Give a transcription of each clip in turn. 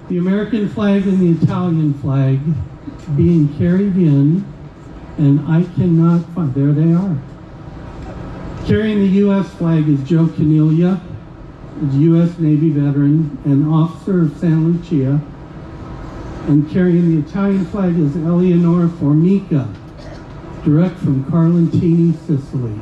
the American flag and the Italian flag being carried in, and I cannot find, there they are. Carrying the U.S. flag is Joe Caniglia, a U.S. Navy veteran and officer of Santa Lucia, and carrying the Italian flag is Eleonora Formica, direct from Carlentini, Sicily.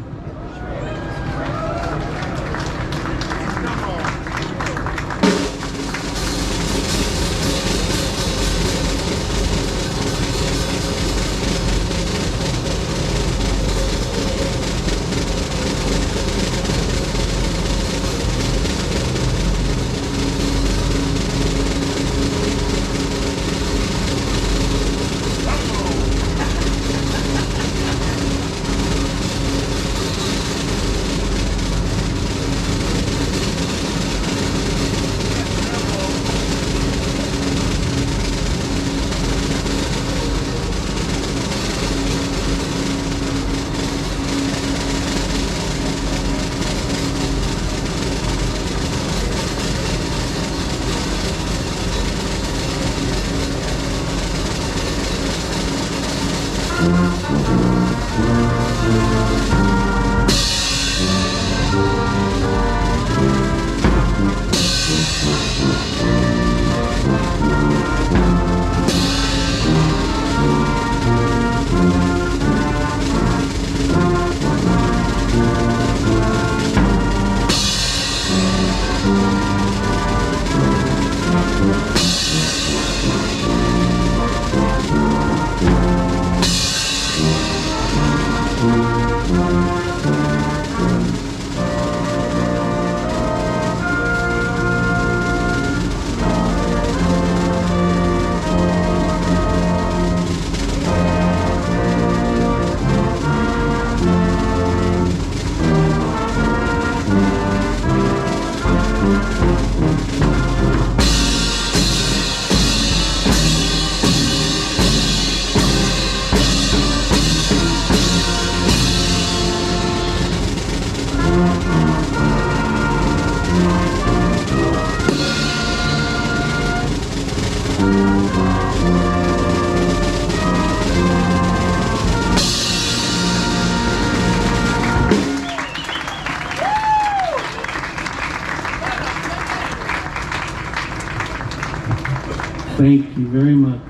Thank you very much.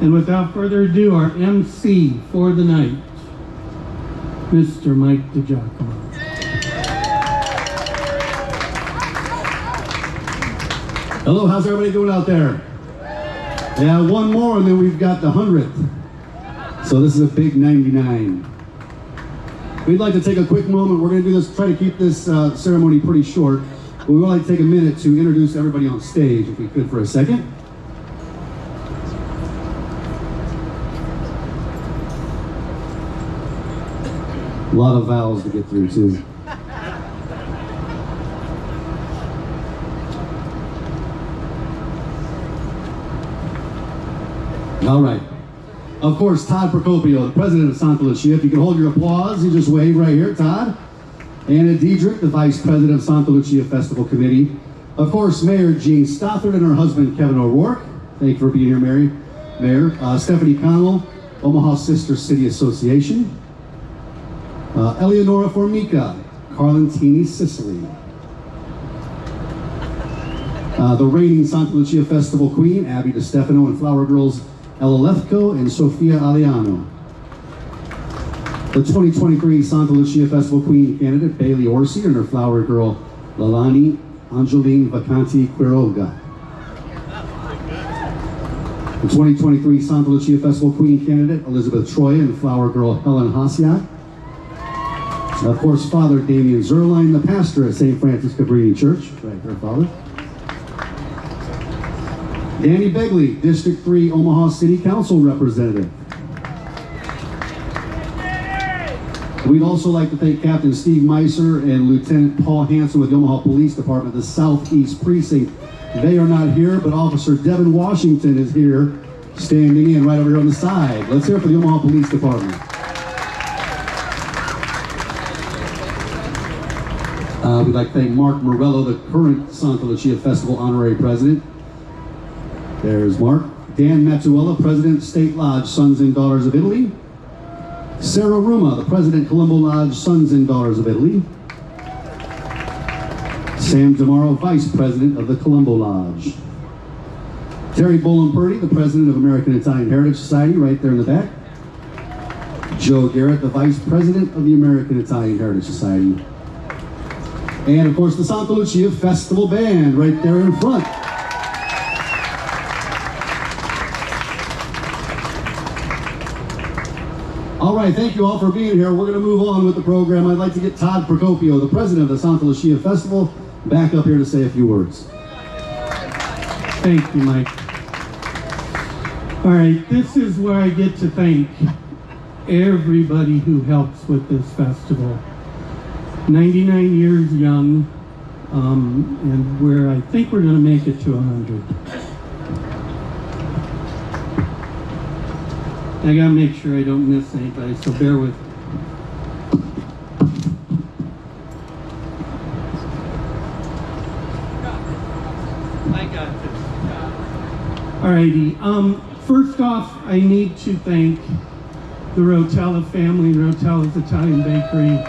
And without further ado, our MC for the night, Mr. Mike DiGiacomo. Hello, how's everybody doing out there? Yeah, one more and then we've got the 100th. So this is a big 99. We'd like to take a quick moment. We're going to do this, try to keep this ceremony pretty short. But we would like to take a minute to introduce everybody on stage, if we could, for a second. A lot of vowels to get through, too. All right. Of course, Todd Procopio, the president of Santa Lucia. If you can hold your applause, you just wave right here, Todd. Anna Diedrich, the vice president of Santa Lucia Festival Committee. Of course, Mayor Jean Stothard and her husband, Kevin O'Rourke. Thank you for being here, Mayor. Stephanie Connell, Omaha Sister City Association. Eleonora Formica, Carlentini, Sicily. The reigning Santa Lucia Festival Queen, Abby DiStefano, and Flower Girls, Ella Lefko and Sofia Aliano. The 2023 Santa Lucia Festival Queen candidate, Bailey Orsi, and her Flower Girl, Lalani Angeline Vacanti Quiroga. The 2023 Santa Lucia Festival Queen candidate, Elizabeth Troya, and Flower Girl, Helen Hasiak. Of course, Father Damian Zerline, the pastor at St. Francis Cabrini Church, right, her father. Danny Begley, District 3 Omaha City Council representative. We'd also like to thank Captain Steve Meiser and Lieutenant Paul Hansen with the Omaha Police Department, the Southeast Precinct. They are not here, but Officer Devin Washington is here, standing in right over here on the side. Let's hear it for the Omaha Police Department. We'd like to thank Mark Morello, the current Santa Lucia Festival Honorary President. There's Mark. Dan Mattuella, President, State Lodge, Sons and Daughters of Italy. Sarah Ruma, the President, Colombo Lodge, Sons and Daughters of Italy. Sam Jamaro, Vice President of the Colombo Lodge. Terry Bolam Purdy, the President of American Italian Heritage Society, right there in the back. Joe Garrett, the Vice President of the American Italian Heritage Society. And of course, the Santa Lucia Festival Band, right there in front. All right, thank you all for being here. We're going to move on with the program. I'd like to get Todd Procopio, the president of the Santa Lucia Festival, back up here to say a few words. Thank you, Mike. All right, this is where I get to thank everybody who helps with this festival. 99 years young, and I think we're going to make it to 100. I gotta make sure I don't miss anybody, so bear with me. I got this. Alrighty, first off, I need to thank the Rotella family, Rotella's Italian Bakery,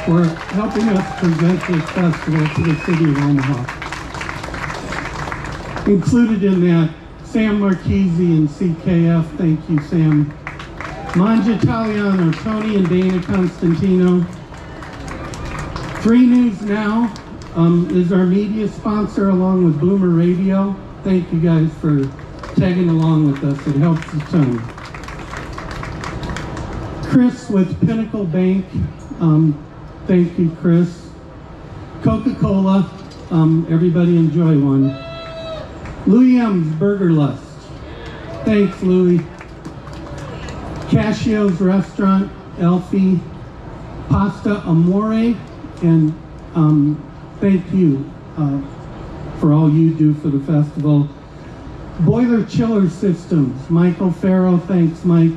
for helping us present this festival to the city of Omaha. Included in that, Sam Marchese and CKF, thank you, Sam. Mangia Italiano, Tony and Dana Constantino. 3 News Now is our media sponsor along with Boomer Radio. Thank you guys for tagging along with us, it helps a ton. Chris with Pinnacle Bank, thank you, Chris. Coca-Cola, everybody enjoy one. Louis M's Burger Lust. Thanks, Louis. Casio's Restaurant, Elfie. Pasta Amore, and thank you for all you do for the festival. Boiler Chiller Systems, Michael Farrow, thanks, Mike.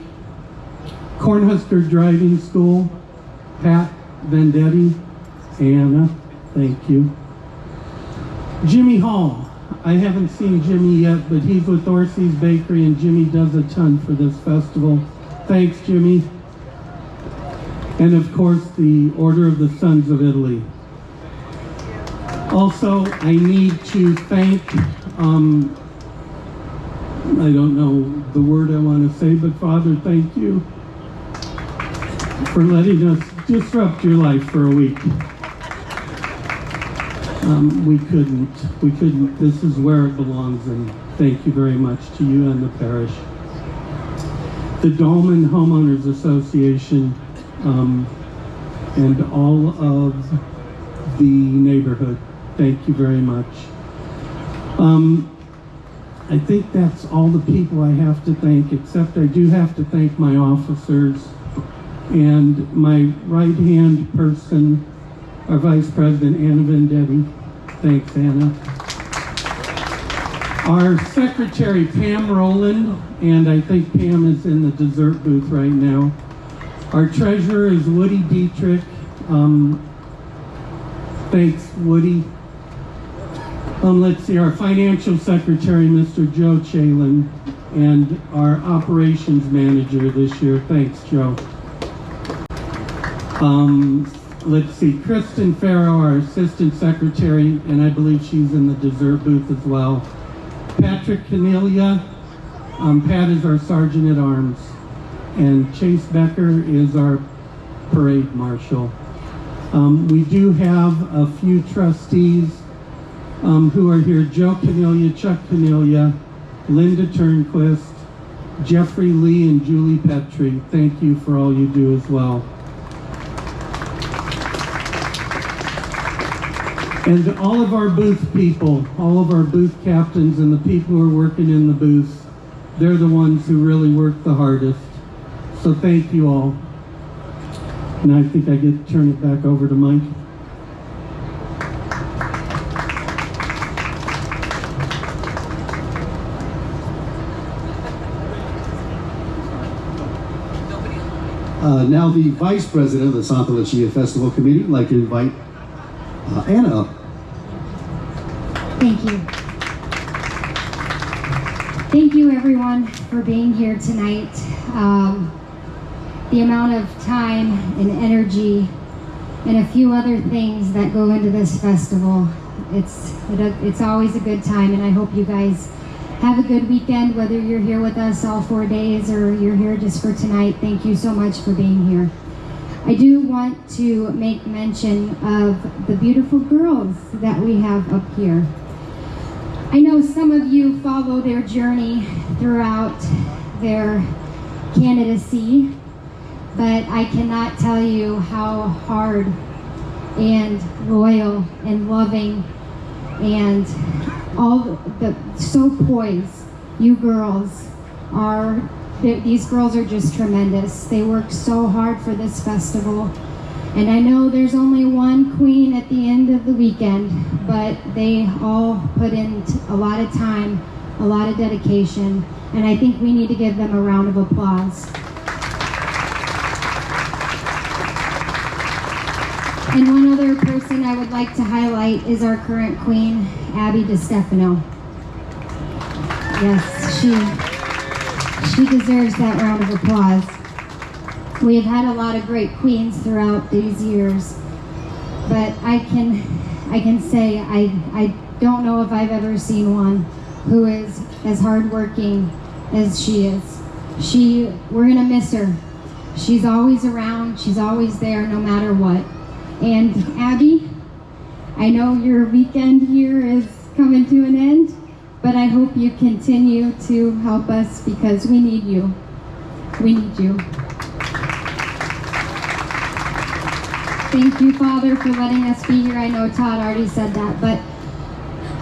Cornhusker Driving School, Pat Vendetti, Anna, thank you. Jimmy Hall. I haven't seen Jimmy yet, but he's with Orsi's Bakery, and Jimmy does a ton for this festival. Thanks, Jimmy. And of course, the Order of the Sons of Italy. Also, I need to thank, I don't know the word I want to say, but Father, thank you for letting us disrupt your life for a week. We couldn't, this is where it belongs, and thank you very much to you and the parish. The Dolman Homeowners Association, and all of the neighborhood, thank you very much. I think that's all the people I have to thank, except I do have to thank my officers and my right-hand person, our Vice President, Anna Vendetti. Thanks, Anna. Our Secretary, Pam Rowland, and I think Pam is in the dessert booth right now. Our Treasurer is Woody Dietrich. Thanks, Woody. Let's see, our Financial Secretary, Mr. Joe Chalin, and our Operations Manager this year. Thanks, Joe. Let's see, Kristen Farrow, our Assistant Secretary, and I believe she's in the dessert booth as well. Patrick Canelia, Pat is our Sergeant at Arms, and Chase Becker is our Parade Marshal. We do have a few trustees who are here: Joe Canelia, Chuck Canelia, Linda Turnquist, Jeffrey Lee, and Julie Petrie. Thank you for all you do as well. And all of our booth people, all of our booth captains and the people who are working in the booths, they're the ones who really work the hardest. So thank you all. And I think I get to turn it back over to Mike. Now the Vice President of the Santa Lucia Festival Committee would like to invite Anna up. Thank you. Thank you everyone for being here tonight. The amount of time and energy and a few other things that go into this festival, it's always a good time, and I hope you guys have a good weekend, whether you're here with us all 4 days or you're here just for tonight. Thank you so much for being here. I do want to make mention of the beautiful girls that we have up here. I know some of you follow their journey throughout their candidacy, but I cannot tell you how hard and loyal and loving and so poised you girls are. These girls are just tremendous. They work so hard for this festival. And I know there's only one queen at the end of the weekend, but they all put in a lot of time, a lot of dedication, and I think we need to give them a round of applause. And one other person I would like to highlight is our current queen, Abby DiStefano. Yes, she deserves that round of applause. We've had a lot of great queens throughout these years, but I can say I don't know if I've ever seen one who is as hardworking as she is. We're gonna miss her. She's always around, she's always there no matter what. And Abby, I know your weekend here is coming to an end, but I hope you continue to help us because we need you. We need you. Thank you, Father, for letting us be here. I know Todd already said that, but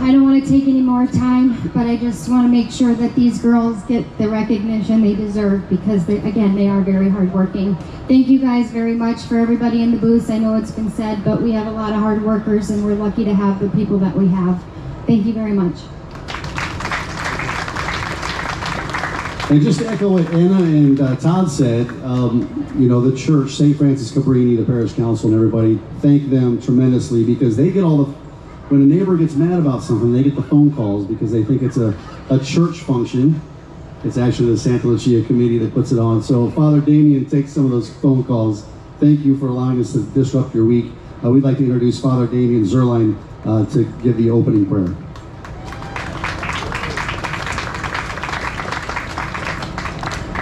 I don't want to take any more time, but I just want to make sure that these girls get the recognition they deserve because, they are very hardworking. Thank you guys very much for everybody in the booths. I know it's been said, but we have a lot of hard workers, and we're lucky to have the people that we have. Thank you very much. And just to echo what Anna and Todd said, the church, St. Francis Cabrini, the parish council, and everybody, thank them tremendously because they get when a neighbor gets mad about something, they get the phone calls because they think it's a church function. It's actually the Santa Lucia committee that puts it on. So Father Damien takes some of those phone calls. Thank you for allowing us to disrupt your week. We'd like to introduce Father Damien Zerline to give the opening prayer.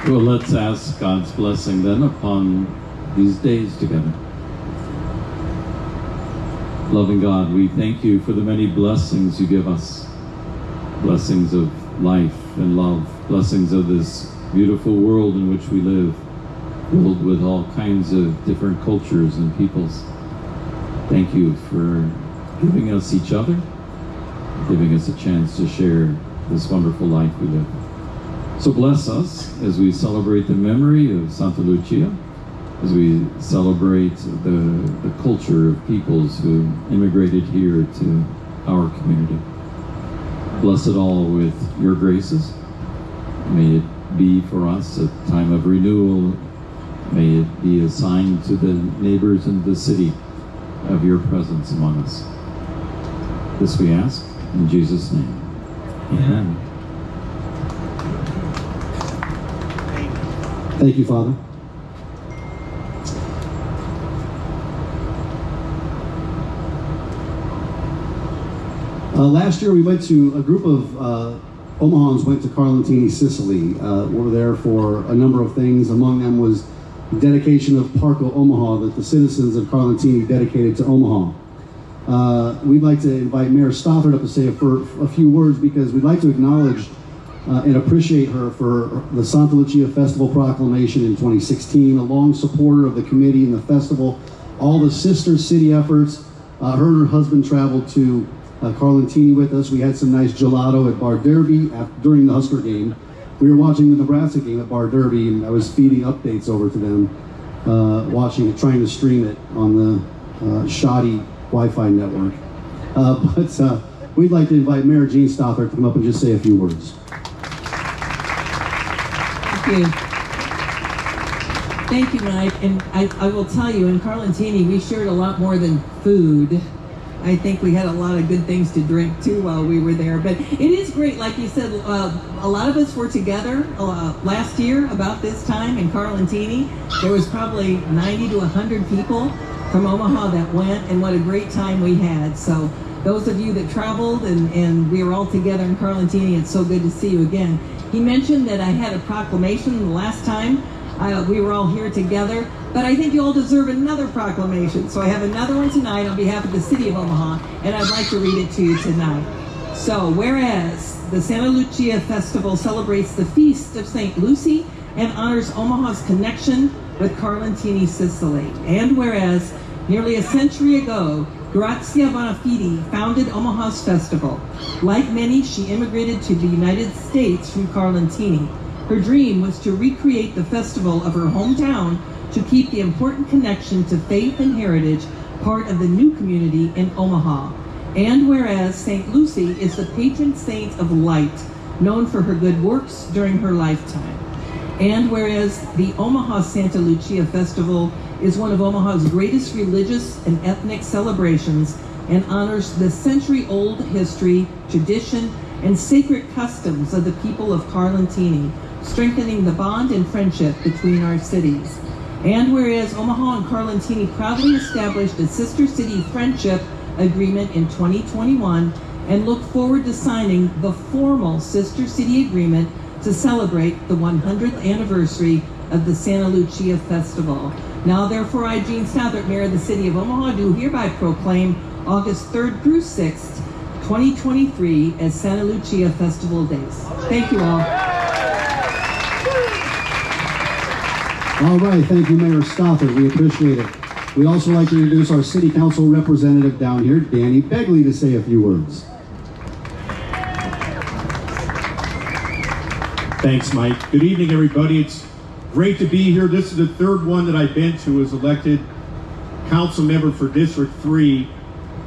Well, let's ask God's blessing then upon these days together. Loving God, we thank you for the many blessings you give us. Blessings of life and love. Blessings of this beautiful world in which we live, filled with all kinds of different cultures and peoples. Thank you for giving us each other, giving us a chance to share this wonderful life we live. So bless us as we celebrate the memory of Santa Lucia, as we celebrate the culture of peoples who immigrated here to our community. Bless it all with your graces. May it be for us a time of renewal. May it be a sign to the neighbors in the city of your presence among us. This we ask in Jesus' name. Amen. Thank you, Father. Last year we went to, a group of Omahans went to Carlentini, Sicily. We were there for a number of things. Among them was the dedication of Parco Omaha that the citizens of Carlentini dedicated to Omaha. We'd like to invite Mayor Stothard up to say a few words because we'd like to acknowledge and appreciate her for the Santa Lucia Festival proclamation in 2016, a long supporter of the committee and the festival, all the sister city efforts. Her and her husband traveled to Carlentini with us. We had some nice gelato at Bar Derby during the Husker game. We were watching the Nebraska game at Bar Derby, and I was feeding updates over to them, watching it, trying to stream it on the shoddy Wi-Fi network. But we'd like to invite Mayor Jean Stothard to come up and just say a few words. Thank you. Thank you, Mike. And I will tell you, in Carlentini, we shared a lot more than food. I think we had a lot of good things to drink too while we were there. But it is great, like you said, a lot of us were together last year about this time in Carlentini. There was probably 90 to 100 people from Omaha that went, and what a great time we had. So those of you that traveled and we were all together in Carlentini, it's so good to see you again. He mentioned that I had a proclamation the last time we were all here together, but I think you all deserve another proclamation. So I have another one tonight on behalf of the city of Omaha, and I'd like to read it to you tonight. So, whereas the Santa Lucia Festival celebrates the feast of St. Lucy and honors Omaha's connection with Carlentini, Sicily, and whereas nearly a century ago, Grazia Bonafide founded Omaha's festival. Like many, she immigrated to the United States from Carlentini. Her dream was to recreate the festival of her hometown to keep the important connection to faith and heritage part of the new community in Omaha. And whereas St. Lucy is the patron saint of light, known for her good works during her lifetime. And whereas the Omaha Santa Lucia Festival is one of Omaha's greatest religious and ethnic celebrations and honors the century-old history, tradition, and sacred customs of the people of Carlentini, strengthening the bond and friendship between our cities. And whereas Omaha and Carlentini proudly established a sister city friendship agreement in 2021 and look forward to signing the formal sister city agreement to celebrate the 100th anniversary of the Santa Lucia Festival. Now therefore I, Jean Stothert, Mayor of the City of Omaha, do hereby proclaim August 3rd through 6th, 2023 as Santa Lucia Festival Days. Thank you all. All right, thank you, Mayor Stothert. We appreciate it. We'd also like to introduce our City Council representative down here, Danny Begley, to say a few words. Thanks, Mike. Good evening, everybody. It's great to be here. This is the third one that I've been to as elected council member for District 3.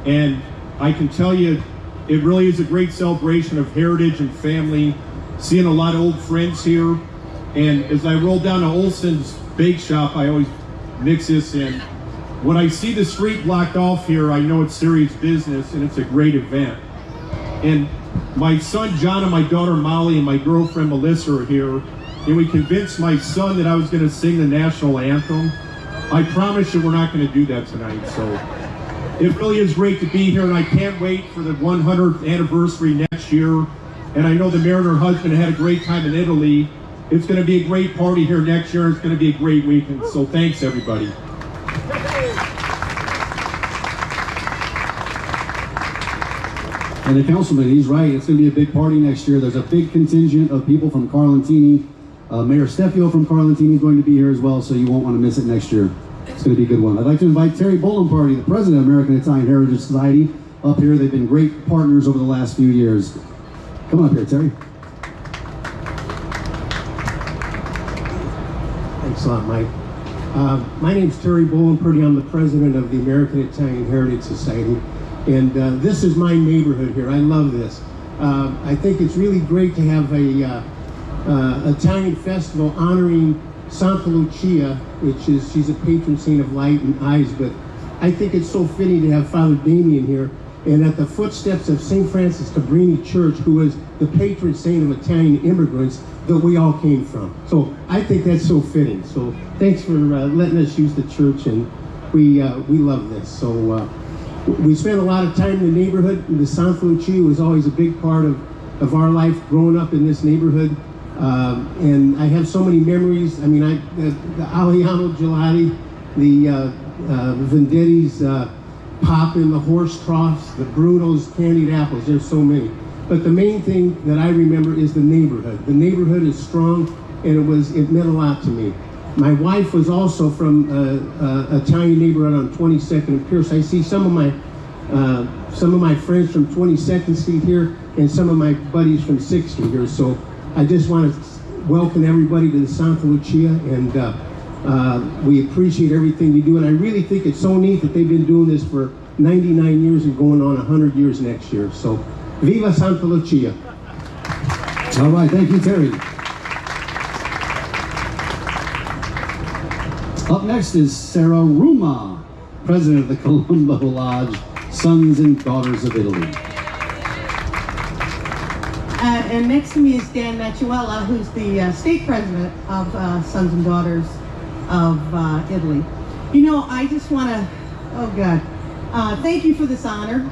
And I can tell you, it really is a great celebration of heritage and family. Seeing a lot of old friends here. And as I roll down to Olson's Bake Shop, I always mix this in. When I see the street blocked off here, I know it's serious business and it's a great event. And my son John and my daughter Molly and my girlfriend Melissa are here. And we convinced my son that I was going to sing the national anthem. I promise you we're not going to do that tonight. So it really is great to be here, and I can't wait for the 100th anniversary next year. And I know the mayor and her husband had a great time in Italy. It's going to be a great party here next year. It's going to be a great weekend. So thanks, everybody. And the councilman, he's right. It's going to be a big party next year. There's a big contingent of people from Carlentini. Mayor Stefio from Carlentini is going to be here as well, so you won't want to miss it next year. It's going to be a good one. I'd like to invite Terry Bolenparty, the president of American Italian Heritage Society, up here. They've been great partners over the last few years. Come on up here, Terry. Thanks a lot, Mike. My name's Terry Bolenparty. I'm the president of the American Italian Heritage Society. And this is my neighborhood here. I love this. I think it's really great to have a Italian festival honoring Santa Lucia, which is, she's a patron saint of light and eyes, but I think it's so fitting to have Father Damien here, and at the footsteps of St. Francis Cabrini Church, who was the patron saint of Italian immigrants that we all came from. So I think that's so fitting. So thanks for letting us use the church, and we love this. So we spent a lot of time in the neighborhood, and the Santa Lucia was always a big part of our life growing up in this neighborhood. And I have so many memories. I mean, the Aliano Gelati, the Venditti's Poppin', the horse troughs, the Bruno's candied apples. There's so many. But the main thing that I remember is the neighborhood. The neighborhood is strong, and it meant a lot to me. My wife was also from Italian neighborhood on 22nd and Pierce. I see some of my friends from 22nd Street here, and some of my buddies from 6th Street here. So I just want to welcome everybody to the Santa Lucia, and we appreciate everything you do. And I really think it's so neat that they've been doing this for 99 years and going on 100 years next year. So, Viva Santa Lucia. All right, thank you, Terry. Up next is Sarah Ruma, president of the Colombo Lodge Sons and Daughters of Italy. And next to me is Dan Maciuella, who's the state president of Sons and Daughters of Italy. You know, I just want to, oh God, thank you for this honor.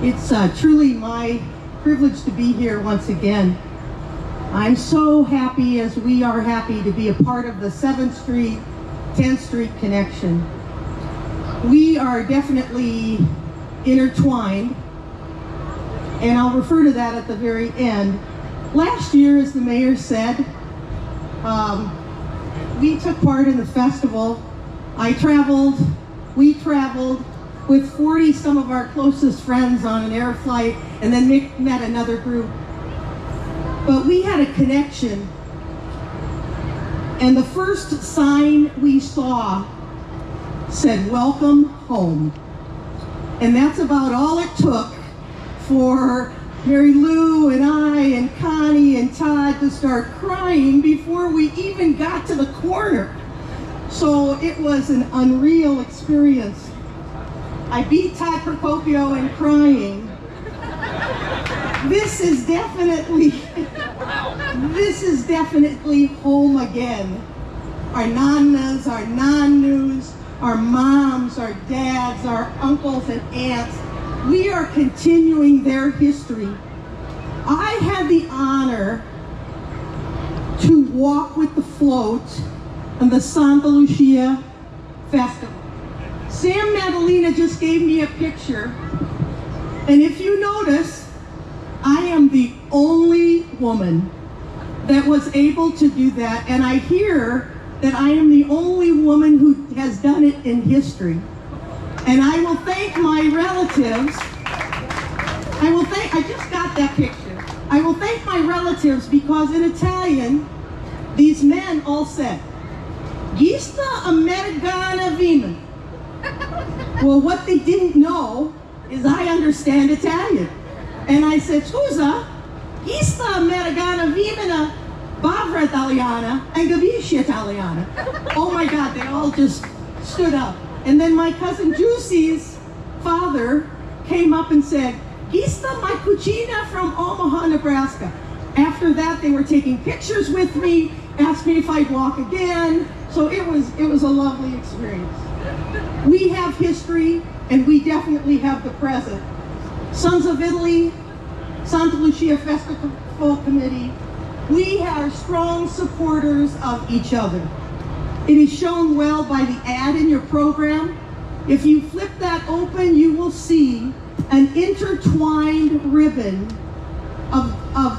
It's truly my privilege to be here once again. I'm so happy, as we are happy, to be a part of the 7th Street, 10th Street connection. We are definitely intertwined, and I'll refer to that at the very end. Last year, as the mayor said, we took part in the festival. We traveled with 40 some of our closest friends on an air flight, and then met another group. But we had a connection, and the first sign we saw said, "Welcome home." And that's about all it took for Mary Lou and I and Connie and Todd to start crying before we even got to the corner. So it was an unreal experience. I beat Todd Procopio in crying. This is definitely home again. Our nanas, our nannus, our moms, our dads, our uncles and aunts, we are continuing their history. I had the honor to walk with the float on the Santa Lucia Festival. Sam Madalena just gave me a picture, and if you notice, I am the only woman that was able to do that, and I hear that I am the only woman who has done it in history. And I will thank my relatives. I just got that picture. I will thank my relatives because in Italian, these men all said, "Gista Americana Vimen." Well, what they didn't know is I understand Italian. And I said, "Scusa, Gista Americana Vimena, Bavra Italiana, and Gaviscia Italiana." Oh my God, they all just stood up. And then my cousin Juicy's father came up and said, "Gista my cucina from Omaha, Nebraska." After that, they were taking pictures with me, asked me if I'd walk again. So it was a lovely experience. We have history, and we definitely have the present. Sons of Italy, Santa Lucia Festival Committee, we are strong supporters of each other. It is shown well by the ad in your program. If you flip that open, you will see an intertwined ribbon of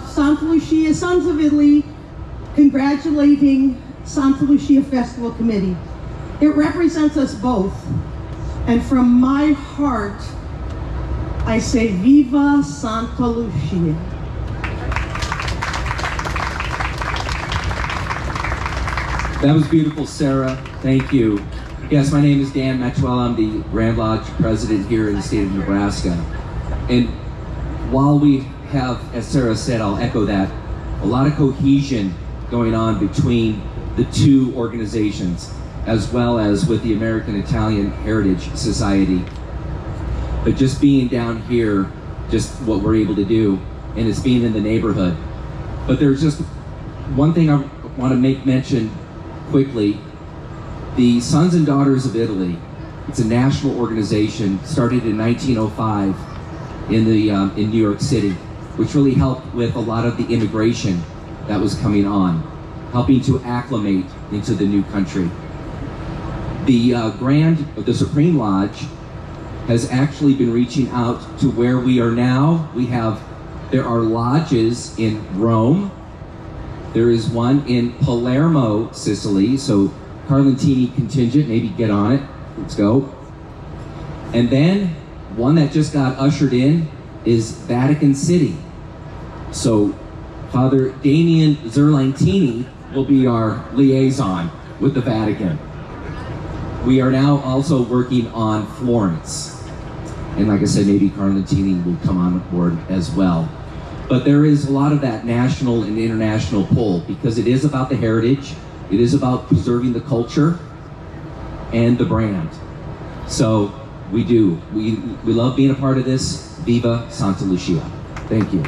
Santa Lucia, Sons of Italy, congratulating Santa Lucia Festival Committee. It represents us both. And from my heart, I say, Viva Santa Lucia. That was beautiful, Sarah. Thank you. Yes, my name is Dan Maciuella. I'm the Grand Lodge president here in the state of Nebraska. And while we have, as Sarah said, I'll echo that, a lot of cohesion going on between the two organizations, as well as with the American Italian Heritage Society. But just being down here, just what we're able to do, and it's being in the neighborhood. But there's just one thing I want to make mention quickly. The Sons and Daughters of Italy, it's a national organization started in 1905 in New York City, which really helped with a lot of the immigration that was coming on, helping to acclimate into the new country. The Supreme Lodge has actually been reaching out to where we are now. There are lodges in Rome. There is one in Palermo, Sicily. So Carlentini contingent, maybe get on it. Let's go. And then one that just got ushered in is Vatican City. So Father Damian Zerlantini will be our liaison with the Vatican. We are now also working on Florence. And like I said, maybe Carlentini will come on board as well. But there is a lot of that national and international pull because it is about the heritage, it is about preserving the culture and the brand. So We do. We love being a part of this. Viva Santa Lucia. Thank you.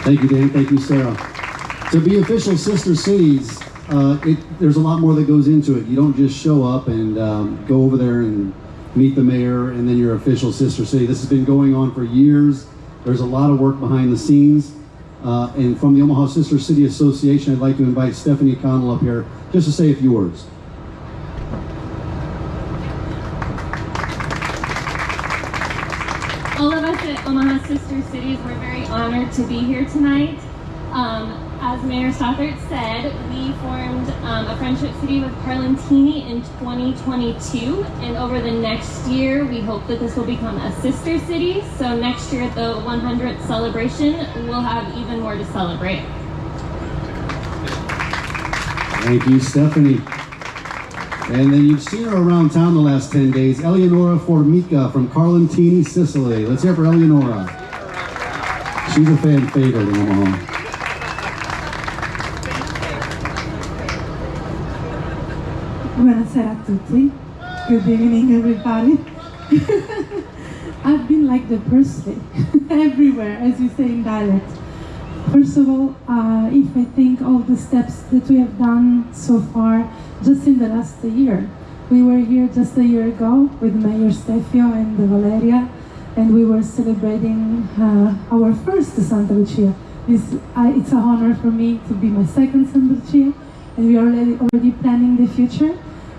Thank you, Dan. Thank you, Sarah. To be official sister cities, there's a lot more that goes into it. You don't just show up and go over there and meet the mayor and then you're official sister city. This has been going on for years. There's a lot of work behind the scenes. And from the Omaha Sister City Association, I'd like to invite Stephanie Connell up here just to say a few words. All of us at Omaha Sister Cities, we're very honored to be here tonight. As Mayor Stothert said, we formed a friendship city with Carlentini in 2022, and over the next year, we hope that this will become a sister city. So next year at the 100th celebration, we'll have even more to celebrate. Thank you, Stephanie. And then you've seen her around town the last 10 days, Eleonora Formica from Carlentini, Sicily. Let's hear it for Eleonora. She's a fan favorite in Omaha. Buonasera a tutti. Good evening, everybody. I've been like the Persley everywhere, as you say in dialect. First of all, if I think all the steps that we have done so far, just in the last year. We were here just a year ago with Mayor Stefio and Valeria, and we were celebrating our first Santa Lucia. It's an honor for me to be my second Santa Lucia, and we are already planning the future.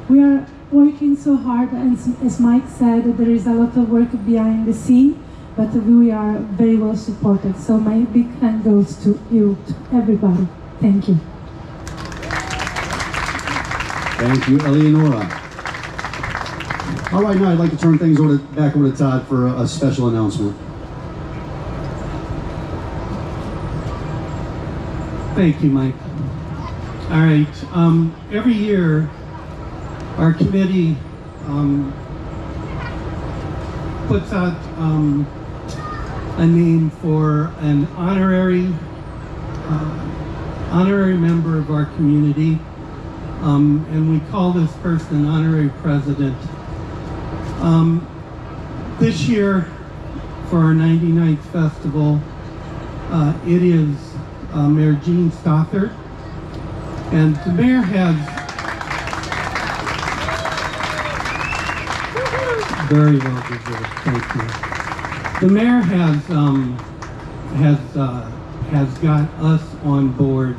We are working so hard, and as Mike said, there is a lot of work behind the scene, but we are very well supported. So my big thank goes to you, to everybody. Thank you. Thank you, Eleonora. All right, now I'd like to turn things back over to Todd for a special announcement. Thank you, Mike. All right, every year our committee puts out a name for an honorary member of our community, and we call this person honorary president. This year, for our 99th festival, it is Mayor Gene Stothert, and the mayor has very well deserved. Thank you. The mayor has got us on board.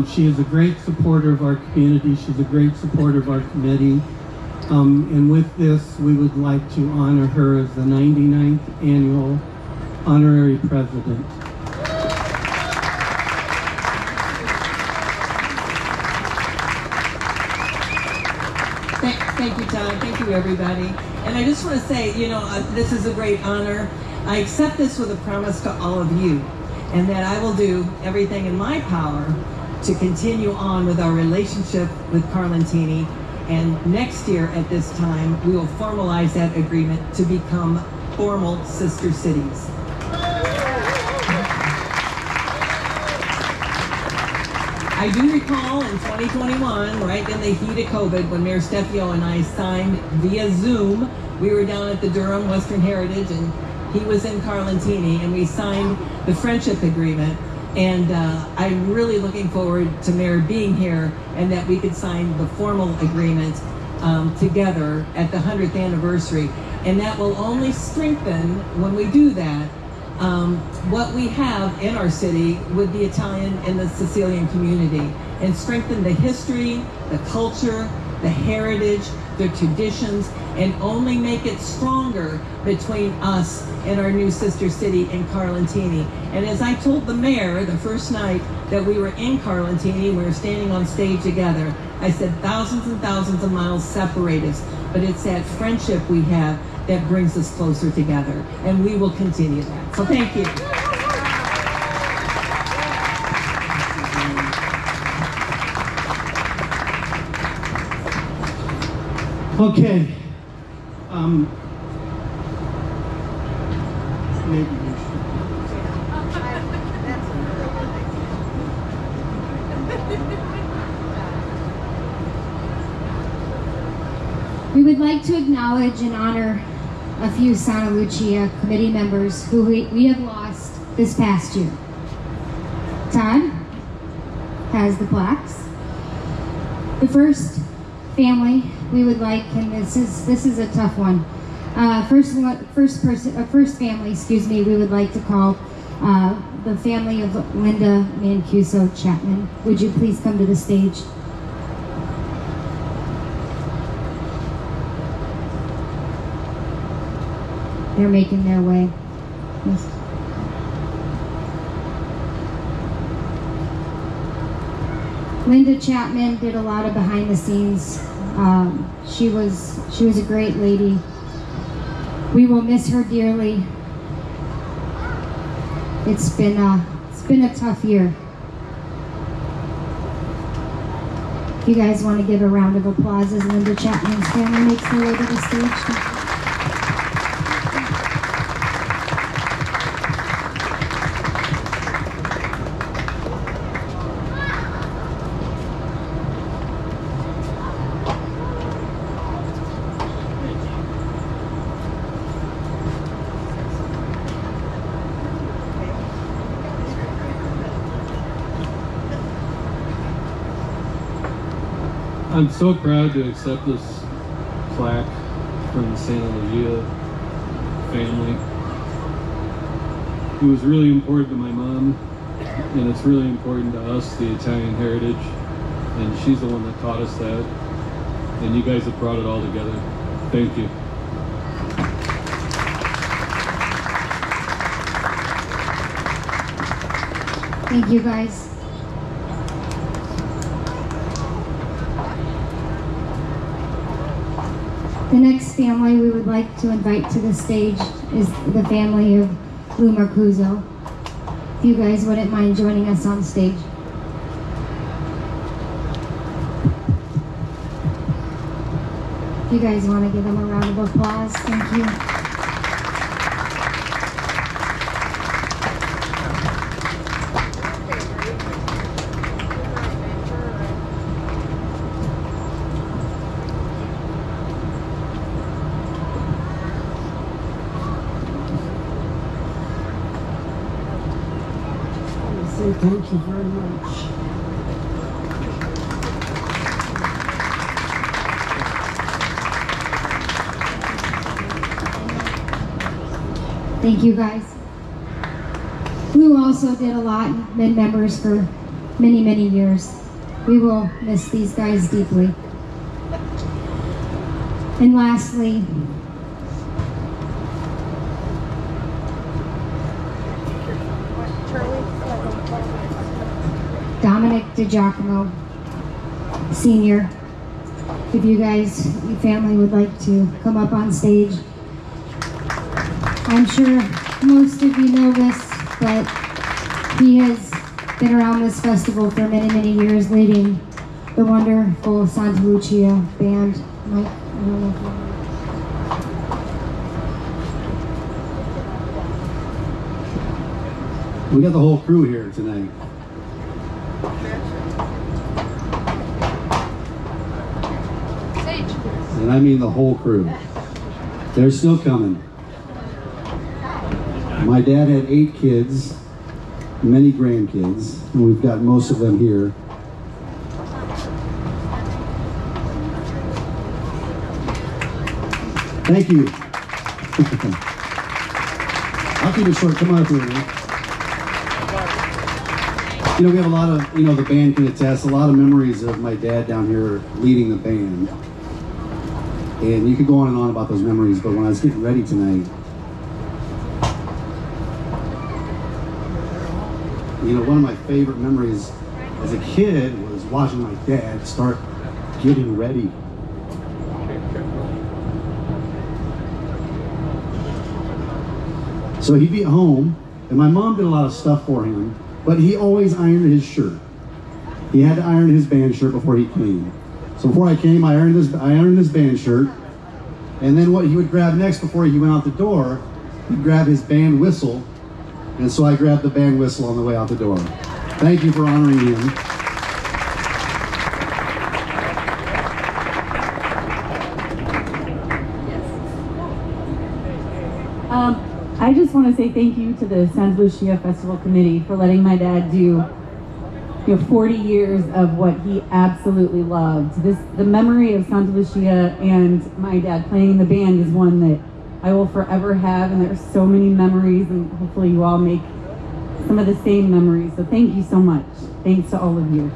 She is a great supporter of our community. She's a great supporter of our committee. And with this, we would like to honor her as the 99th annual honorary president. Thank you, Todd. Thank you, everybody. And I just want to say, this is a great honor. I accept this with a promise to all of you, and that I will do everything in my power to continue on with our relationship with Carlentini. And next year at this time, we will formalize that agreement to become formal sister cities. I do recall in 2021, right in the heat of COVID, when Mayor Stefio and I signed via Zoom. We were down at the Durham Western Heritage, and he was in Carlentini, and we signed the friendship agreement. And I'm really looking forward to Mayor being here, and that we could sign the formal agreement together at the 100th anniversary. And that will only strengthen, when we do that, what we have in our city with the Italian and the Sicilian community, and strengthen the history, the culture, the heritage, the traditions, and only make it stronger between us and our new sister city in Carlentini. And as I told the mayor the first night that we were in Carlentini, we were standing on stage together, I said thousands and thousands of miles separate us, but it's that friendship we have that brings us closer together, and we will continue that. So thank you. Okay. Maybe you should. We would would like to acknowledge and honor a few Santa Lucia committee members who we have lost this past year. Todd has the plaques. The first family we would like, and this is a tough one. First family, we would like to call the family of Linda Mancuso Chapman. Would you please come to the stage? They're making their way. Yes. Linda Chapman did a lot of behind the scenes. She was a great lady. We will miss her dearly. It's been a tough year. If you guys want to give a round of applause as Linda Chapman's family makes their way to the stage. I'm so proud to accept this plaque from the Santa Lucia family. It was really important to my mom, and it's really important to us, the Italian heritage, and she's the one that taught us that, and you guys have brought it all together. Thank you. Thank you, guys. The next family we would like to invite to the stage is the family of Lou Marcuso. If you guys wouldn't mind joining us on stage. If you guys want to give them a round of applause, thank you. Thank you very much. Thank you, guys. Lou also did a lot and been members for many, many years. We will miss these guys deeply. And lastly, Dominic DiGiacomo, Senior. If you guys, your family would like to come up on stage. I'm sure most of you know this, but he has been around this festival for many, many years, leading the wonderful Santa Lucia band. Mike, I don't know if you We got the whole crew here tonight. And I mean the whole crew. They're still coming. My dad had 8 kids, many grandkids, and we've got most of them here. Thank you. I'll keep it short. Come on up here, man. You know, we have a lot of, the band can attest, a lot of memories of my dad down here leading the band. And you could go on and on about those memories, but when I was getting ready tonight, one of my favorite memories as a kid was watching my dad start getting ready. So he'd be at home, and my mom did a lot of stuff for him, but he always ironed his shirt. He had to iron his band shirt before he came. So before I came, I ironed his band shirt, and then what he would grab next before he went out the door, he'd grab his band whistle, and so I grabbed the band whistle on the way out the door. Thank you for honoring him. I just want to say thank you to the Santa Lucia Festival Committee for letting my dad do 40 years of what he absolutely loved. The memory of Santa Lucia and my dad playing in the band is one that I will forever have, and there's so many memories, and hopefully you all make some of the same memories. So thank you so much. Thanks to all of you.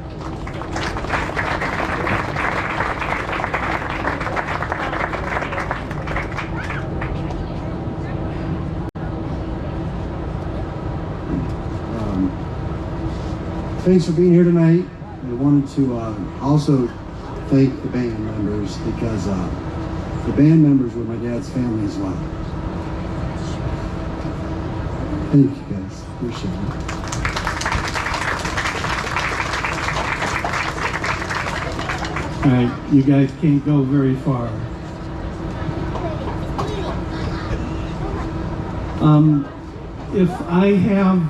Thanks for being here tonight. I wanted to also thank the band members, because the band members were my dad's family as well. Thank you guys. Appreciate it. All right, you guys can't go very far. If I have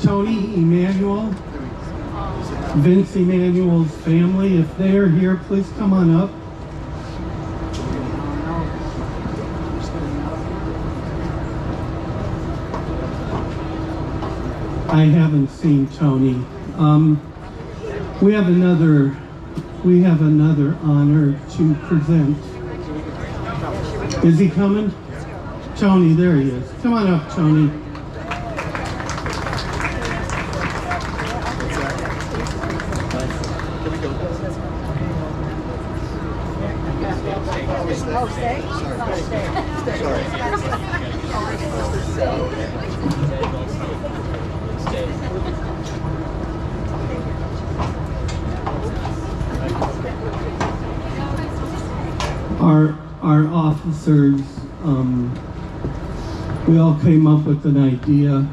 Tony Emanuel, Vince Emanuel's family, if they are here, please come on up. I haven't seen Tony. We have another honor to present. Is he coming? Tony, there he is. Come on up, Tony. Our officers, we all came up with an idea,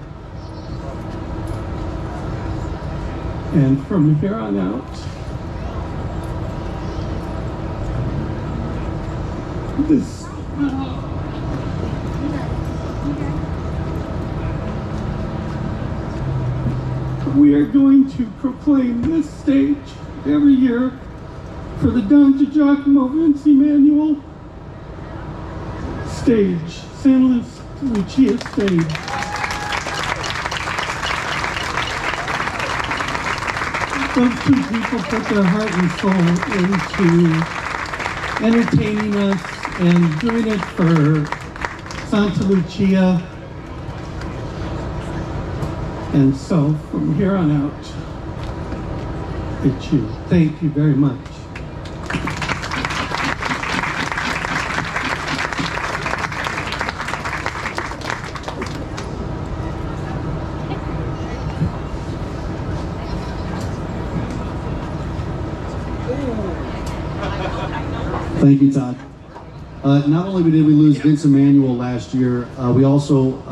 and from here on out, we are going to proclaim this stage every year for the Dante Giacomo Vince Emanuel stage, Santa Lucia stage. Those two people put their heart and soul into entertaining us and doing it for Santa Lucia. And so, from here on out, it's you. Thank you very much. Thank you, Todd. Not only did we lose Vince Emanuel last year, we also,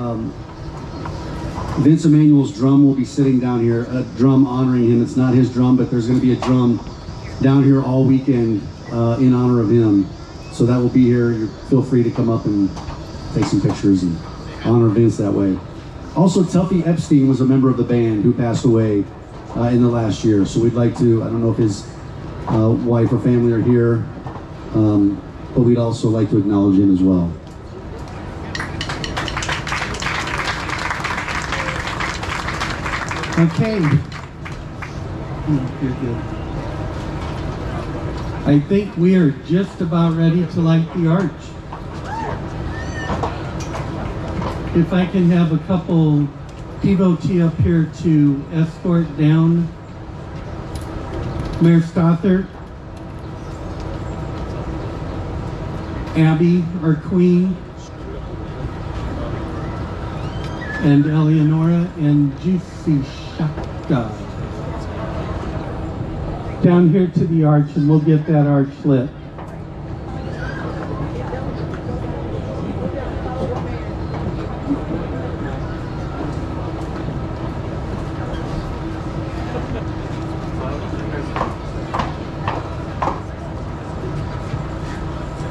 Vince Emanuel's drum will be sitting down here, a drum honoring him. It's not his drum, but there's going to be a drum down here all weekend in honor of him. So that will be here. Feel free to come up and take some pictures and honor Vince that way. Also, Tuffy Epstein was a member of the band who passed away in the last year. So we'd like to, I don't know if his wife or family are here, but we'd also like to acknowledge him as well. Okay. You're good. I think we are just about ready to light the arch. If I can have a couple devotee up here to escort down Mayor Stothert, Abby, our queen, and Eleonora and Juicy Shaka down here to the arch, and we'll get that arch lit.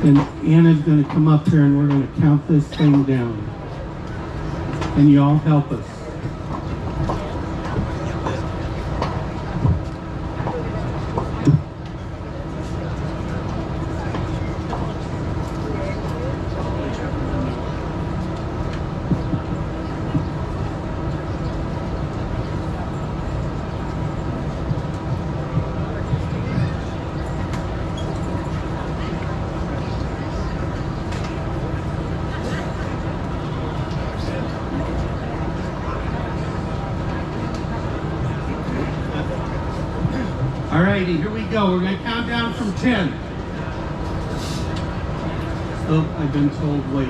And Anna's going to come up here and we're going to count this thing down. And you all help us. All righty, here we go. We're going to count down from 10. Oh, I've been told wait.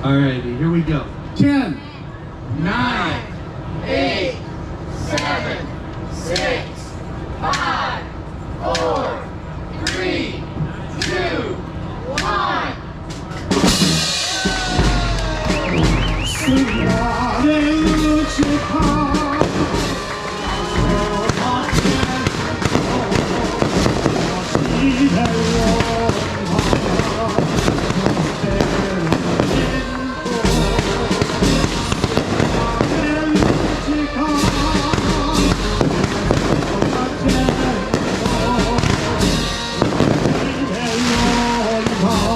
All righty, here we go. 10, 9, 8, 7, 6, 5, 4, 3, 2, 1. Oh,